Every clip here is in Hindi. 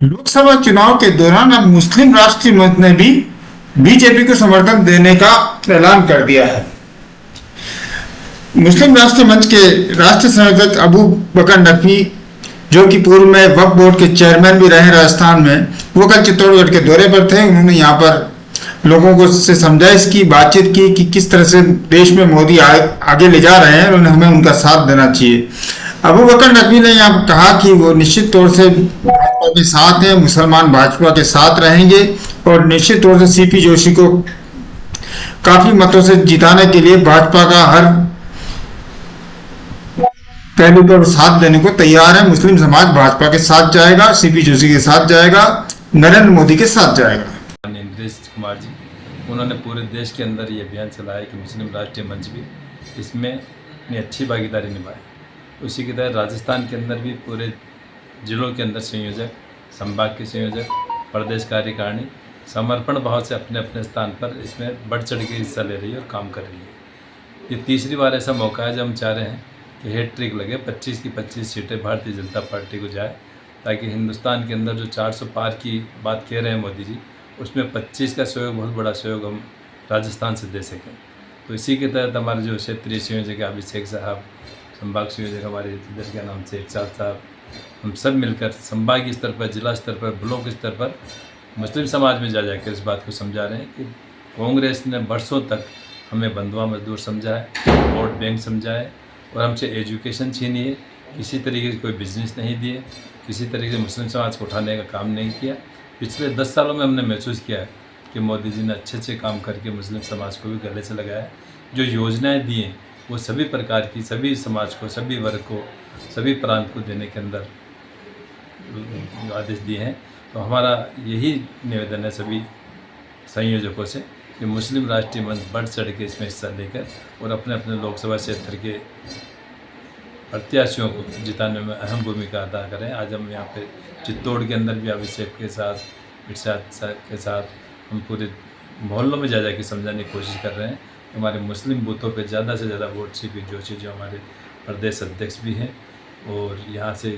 लोकसभा चुनाव के दौरान अब मुस्लिम राष्ट्रीय मंच ने भी बीजेपी को समर्थन देने का ऐलान कर दिया है। मुस्लिम राष्ट्रीय मंच के राष्ट्रीय संयोजक अबू बकर नकवी, जो कि पूर्व में वक्फ बोर्ड के चेयरमैन भी रहे राजस्थान में, वो कल चित्तौड़गढ़ के दौरे पर थे। उन्होंने यहाँ पर लोगों को से समझाइश की, बातचीत की कि किस तरह से देश में मोदी आगे ले जा रहे हैं और हमें उनका साथ देना चाहिए। अबू बकर नकवी ने यहाँ कहा कि वो निश्चित तौर से भाजपा के साथ हैं, मुसलमान भाजपा के साथ रहेंगे और निश्चित तौर से सीपी जोशी को काफी मतों से जिताने के लिए भाजपा का हर पहलू पर साथ देने को तैयार है। मुस्लिम समाज भाजपा के साथ जाएगा, सीपी जोशी के साथ जाएगा, नरेंद्र मोदी के साथ जाएगा। इंद्रेश कुमार जी, उन्होंने पूरे देश के अंदर ये अभियान चलाया कि मुस्लिम राष्ट्रीय मंच भी इसमें अपनी अच्छी भागीदारी निभाए। उसी की तरह राजस्थान के अंदर भी पूरे जिलों के अंदर संयोजक, संभाग के संयोजक, प्रदेश कार्यकारिणी समर्पण भाव से अपने अपने स्थान पर इसमें बढ़ चढ़ के हिस्सा ले रही है और काम कर रही है। ये तीसरी बार ऐसा मौका है जब हम चाह रहे हैं कि हैट्रिक लगे, 25 की 25 सीटें भारतीय जनता पार्टी को जाए, ताकि हिंदुस्तान के अंदर जो 400 पार की बात कह रहे हैं मोदी जी, उसमें 25 का सहयोग, बहुत बड़ा सहयोग हम राजस्थान से दे सकें। तो इसी के तहत हमारे जो क्षेत्रीय संयोजक अभिषेक साहब, संभाग संयोजक हमारे इधर के नाम से एक साहब, हम सब मिलकर संभागीय स्तर पर, जिला स्तर पर, ब्लॉक स्तर पर मुस्लिम समाज में जा जाकर इस बात को समझा रहे हैं कि कांग्रेस ने बरसों तक हमें बंधुआ मजदूर समझा है, वोट बैंक समझा है और हमसे एजुकेशन छीनी है, किसी तरीके से कोई बिजनेस नहीं दिए, किसी तरीके से मुस्लिम समाज को उठाने का काम नहीं किया। पिछले 10 सालों में हमने महसूस किया है कि मोदी जी ने अच्छे अच्छे काम करके मुस्लिम समाज को भी गले से लगाया। जो योजनाएं दी हैं वो सभी प्रकार की, सभी समाज को, सभी वर्ग को, सभी प्रांत को देने के अंदर आदेश दिए हैं। तो हमारा यही निवेदन है सभी संयोजकों से कि मुस्लिम राष्ट्रीय मंच बढ़ चढ़ के इसमें हिस्सा लेकर और अपने अपने लोकसभा क्षेत्र के प्रत्याशियों को जिताने में अहम भूमिका अदा करें। आज हम यहाँ पे चित्तौड़ के अंदर भी अभिषेक के साथ, इरशाद के साथ हम पूरे मोहल्लों में जा के समझाने की कोशिश कर रहे हैं। हमारे मुस्लिम बूथों पे ज़्यादा से ज़्यादा वोट सीपी जोशी जो हमारे प्रदेश अध्यक्ष भी हैं और यहाँ से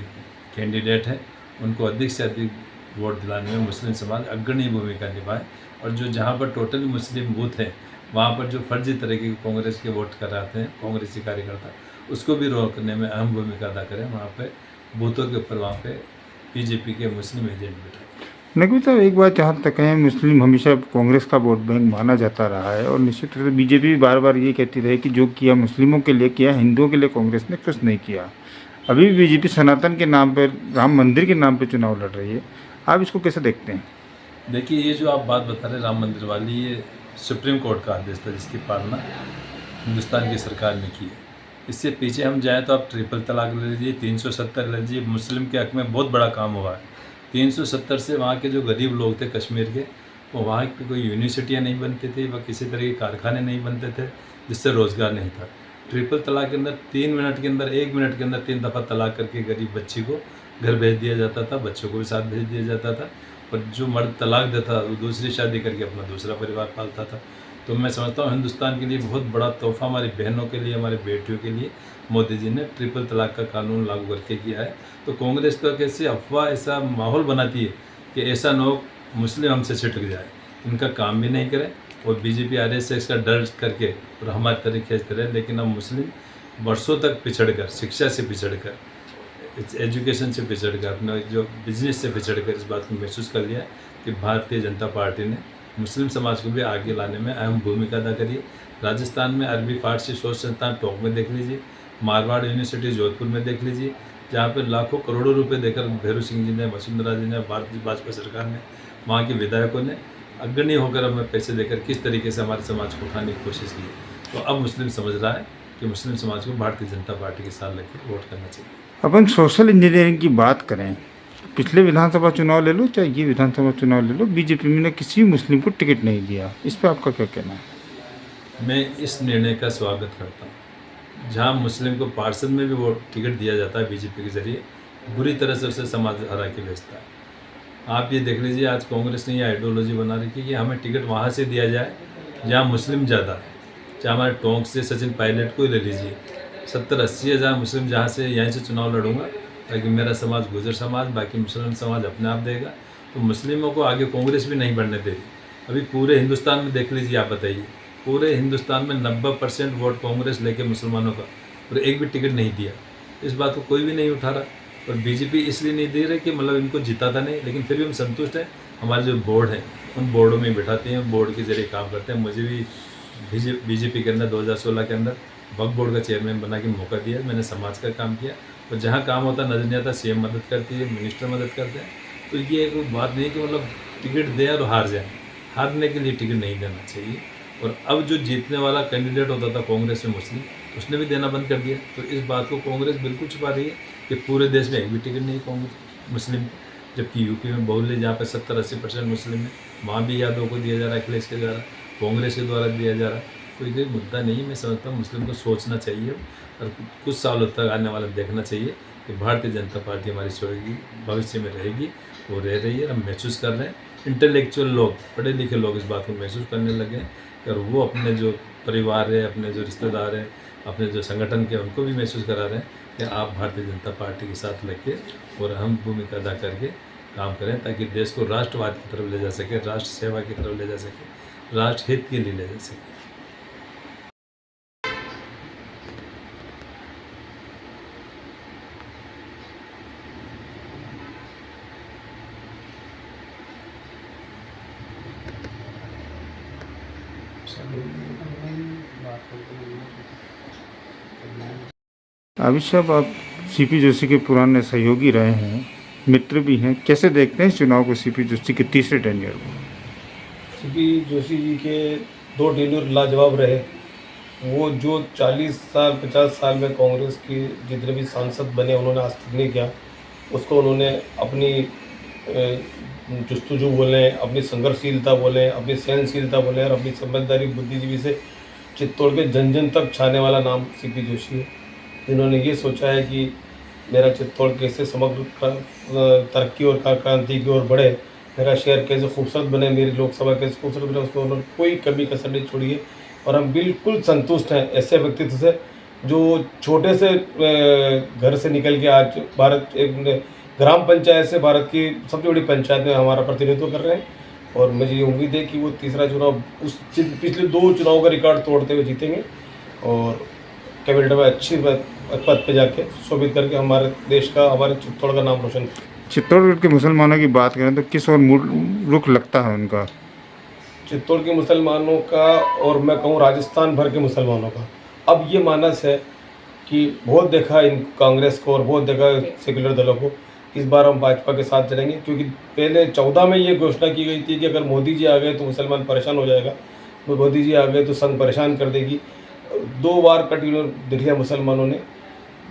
कैंडिडेट हैं, उनको अधिक से अधिक वोट दिलाने में मुस्लिम समाज अग्रणी भूमिका निभाए और जो जहाँ पर टोटल मुस्लिम बूथ हैं वहाँ पर जो फर्जी तरीके के कांग्रेस के वोट कराते हैं कांग्रेसी कार्यकर्ता, उसको भी रोकने में अहम भूमिका अदा करें। वहाँ पे बूथों के ऊपर वहाँ पे बीजेपी के मुस्लिम एजेंट बैठे। नकवी साहब, एक बात जहाँ तक है, मुस्लिम हमेशा कांग्रेस का वोट बैंक माना जाता रहा है और निश्चित रूप से बीजेपी भी बार बार ये कहती रही कि जो किया मुस्लिमों के लिए किया, हिंदुओं के लिए कांग्रेस ने कुछ नहीं किया। अभी भी बीजेपी सनातन के नाम पर, राम मंदिर के नाम पर चुनाव लड़ रही है। आप इसको कैसे देखते हैं? देखिए, ये जो आप बात बता रहे राम मंदिर वाली, ये सुप्रीम कोर्ट का आदेश था जिसकी पालना हिंदुस्तान की सरकार ने की है। इससे पीछे हम जाएँ तो आप ट्रिपल तलाक ले लीजिए, 370 ले लीजिए, मुस्लिम के हक में बहुत बड़ा काम हुआ है। 370 से वहाँ के जो गरीब लोग थे कश्मीर के, वो वहाँ की कोई यूनिवर्सिटियाँ नहीं बनती थी, वह किसी तरह के कारखाने नहीं बनते थे जिससे रोज़गार नहीं था। ट्रिपल तलाक के अंदर 3 मिनट के अंदर, 1 मिनट के अंदर 3 दफ़ा तलाक करके गरीब बच्ची को घर भेज दिया जाता था, बच्चों को भी साथ भेज दिया जाता था। और जो मर्द तलाक देता वो दूसरी शादी करके अपना दूसरा परिवार पालता था। तो मैं समझता हूँ हिंदुस्तान के लिए बहुत बड़ा तोहफा हमारी बहनों के लिए, हमारी बेटियों के लिए मोदी जी ने ट्रिपल तलाक का कानून लागू करके किया है। तो कांग्रेस तो कैसे अफवाह ऐसा माहौल बनाती है कि ऐसा न हो मुस्लिम हमसे छिटक जाए, इनका काम भी नहीं करें और बीजेपी RSS का डर करके और हमारे तरीके खींचते रहे। लेकिन हम मुस्लिम वर्षों तक पिछड़ कर, शिक्षा से पिछड़ कर, एजुकेशन से पिछड़ कर, अपना जो बिजनेस से पिछड़ कर इस बात को महसूस कर लिया कि भारतीय जनता पार्टी ने मुस्लिम समाज को भी आगे लाने में अहम भूमिका अदा करी। राजस्थान में अरबी फारसी शोध संस्थान टोंक में देख लीजिए, मारवाड़ यूनिवर्सिटी जोधपुर में देख लीजिए, जहाँ पर लाखों करोड़ों रुपए देकर भैरू सिंह जी ने, वसुंधरा जी ने, भारतीय भाजपा सरकार ने, वहाँ के विधायकों ने अग्रणी होकर हमें पैसे देकर किस तरीके से हमारे समाज को उठाने की कोशिश की। तो अब मुस्लिम समझ रहा है कि मुस्लिम समाज को भारतीय जनता पार्टी के साथ लेकर वोट करना चाहिए। अपन सोशल इंजीनियरिंग की बात करें, पिछले विधानसभा चुनाव ले लो चाहे ये विधानसभा चुनाव ले लो, बीजेपी ने किसी मुस्लिम को टिकट नहीं दिया। इस पर आपका क्या कहना है? मैं इस निर्णय का स्वागत करता हूँ। जहाँ मुस्लिम को पार्षद में भी वो टिकट दिया जाता है बीजेपी के जरिए, बुरी तरह से उसे समाज हरा के भेजता है। आप ये देख लीजिए, आज कांग्रेस ने ये आइडियोलॉजी बना रखी है कि हमें टिकट वहाँ से दिया जाए जहाँ मुस्लिम ज़्यादा है। चाहे हमारे टोंक से सचिन पायलट को ही ले लीजिए, 70-80 हज़ार मुस्लिम जहाँ से यहीं से चुनाव लड़ूंगा ताकि मेरा समाज गुजर समाज, बाकी मुसलमान समाज अपने आप देगा। तो मुस्लिमों को आगे कांग्रेस भी नहीं बढ़ने दे रही। अभी पूरे हिंदुस्तान में देख लीजिए, आप बताइए, पूरे हिंदुस्तान में 90% वोट कांग्रेस लेके मुसलमानों का, और एक भी टिकट नहीं दिया। इस बात को कोई भी नहीं उठा रहा। और बीजेपी इसलिए नहीं दे रही कि मतलब इनको जिताता नहीं, लेकिन फिर भी हम संतुष्ट हैं। हमारे जो बोर्ड हैं उन बोर्डों में बिठाते हैं, बोर्ड के जरिए काम करते हैं। मुझे भी बीजेपी के अंदर 2016 के अंदर वक्फ बोर्ड का चेयरमैन बना के मौका दिया। मैंने समाज का काम किया, और जहाँ काम होता नजर नहीं आता, सीएम मदद करती है, मिनिस्टर मदद करते हैं। तो ये एक बात नहीं है कि मतलब टिकट दें और हार जाए। हारने के लिए टिकट नहीं देना चाहिए। और अब जो जीतने वाला कैंडिडेट होता था कांग्रेस में मुस्लिम, उसने भी देना बंद कर दिया। तो इस बात को कांग्रेस बिल्कुल छुपा रही है कि पूरे देश में एक भी टिकट नहीं कांग्रेस मुस्लिम, जबकि यूपी में बहुल्य जहाँ पे 70-80% मुस्लिम है, वहाँ भी यादव को दिया जा रहा है, अखिलेश के द्वारा, कांग्रेस के द्वारा दिया जा रहा है। तो ये मुद्दा नहीं है। मैं समझता हूँ मुस्लिम को सोचना चाहिए, और कुछ सालों तक आने वाला देखना चाहिए कि भारतीय जनता पार्टी हमारी सोएगी, भविष्य में रहेगी, वो रह रही है। हम महसूस कर रहे हैं, इंटेलेक्चुअल लोग, पढ़े लिखे लोग इस बात को महसूस करने लगे हैं, और वो अपने जो परिवार है, अपने जो रिश्तेदार हैं, अपने जो संगठन के, उनको भी महसूस करा रहे हैं कि आप भारतीय जनता पार्टी के साथ लग के और अहम भूमिका अदा करके काम करें, ताकि देश को राष्ट्रवाद की तरफ ले जा सके, राष्ट्र सेवा की तरफ ले जा सके, राष्ट्र हित के लिए ले जा सके। अभी साहब, आप सीपी जोशी के पुराने सहयोगी रहे हैं, मित्र भी हैं, कैसे देखते हैं इस चुनाव को, सीपी जोशी के तीसरे टेन्योर को? सीपी जोशी जी के 2 टेन्योर लाजवाब रहे। वो जो 40 साल 50 साल में कांग्रेस के जितने भी सांसद बने, उन्होंने आज तक नहीं किया। उसको उन्होंने अपनी जुस्तजू बोलें, अपनी संघर्षशीलता बोलें, अपनी सहनशीलता बोलें, और अपनी समझदारी बुद्धिजीवी से चित्तौड़ के जन जन तक छाने वाला नाम सीपी जोशी है, जिन्होंने ये सोचा है कि मेरा चित्तौड़ कैसे समग्र तरक्की और क्रांति की ओर बढ़े, मेरा शहर कैसे खूबसूरत बने, मेरी लोकसभा कैसे खूबसूरत बने, उसको उन्होंने कोई कमी कसर नहीं छोड़ी है। और हम बिल्कुल संतुष्ट हैं ऐसे व्यक्तित्व से, जो छोटे से घर से निकल के आज भारत एक ग्राम पंचायत से भारत की सबसे बड़ी पंचायत में हमारा प्रतिनिधित्व कर रहे हैं। और मुझे ये उम्मीद है कि वो तीसरा चुनाव उस पिछले 2 चुनाव का रिकॉर्ड तोड़ते हुए जीतेंगे, और कैबिनेट में अच्छी पद पे जाके शोभित करके हमारे देश का, हमारे चित्तौड़ का नाम रोशन करें। चित्तौड़गढ़ के मुसलमानों की बात करें तो किस और रुख लगता है उनका? चित्तौड़ के मुसलमानों का, और मैं कहूँ राजस्थान भर के मुसलमानों का, अब ये मानस है कि बहुत देखा इन कांग्रेस को और बहुत देखा सेक्युलर दलों को, इस बार हम भाजपा के साथ चलेंगे। क्योंकि पहले 14 में ये घोषणा की गई थी कि अगर मोदी जी आ गए तो मुसलमान परेशान हो जाएगा, मोदी जी आ गए तो संघ परेशान कर देगी। 2 बार कंटिन्यू दिख लिया मुसलमानों ने,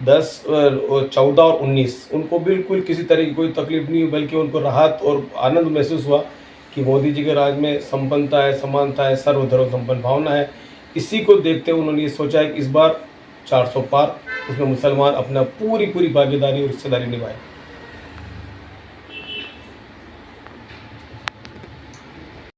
10, 14 और 19, उनको बिल्कुल किसी तरह की कोई तकलीफ नहीं हुई, बल्कि उनको राहत और आनंद महसूस हुआ कि मोदी जी के राज में संपन्नता है, समानता है, सर्वधर्म संपन्न भावना है। इसी को देखते हुए उन्होंने ये सोचा है कि इस बार 400 पार, उसमें मुसलमान अपना पूरी भागीदारी और हिस्सेदारी निभाए।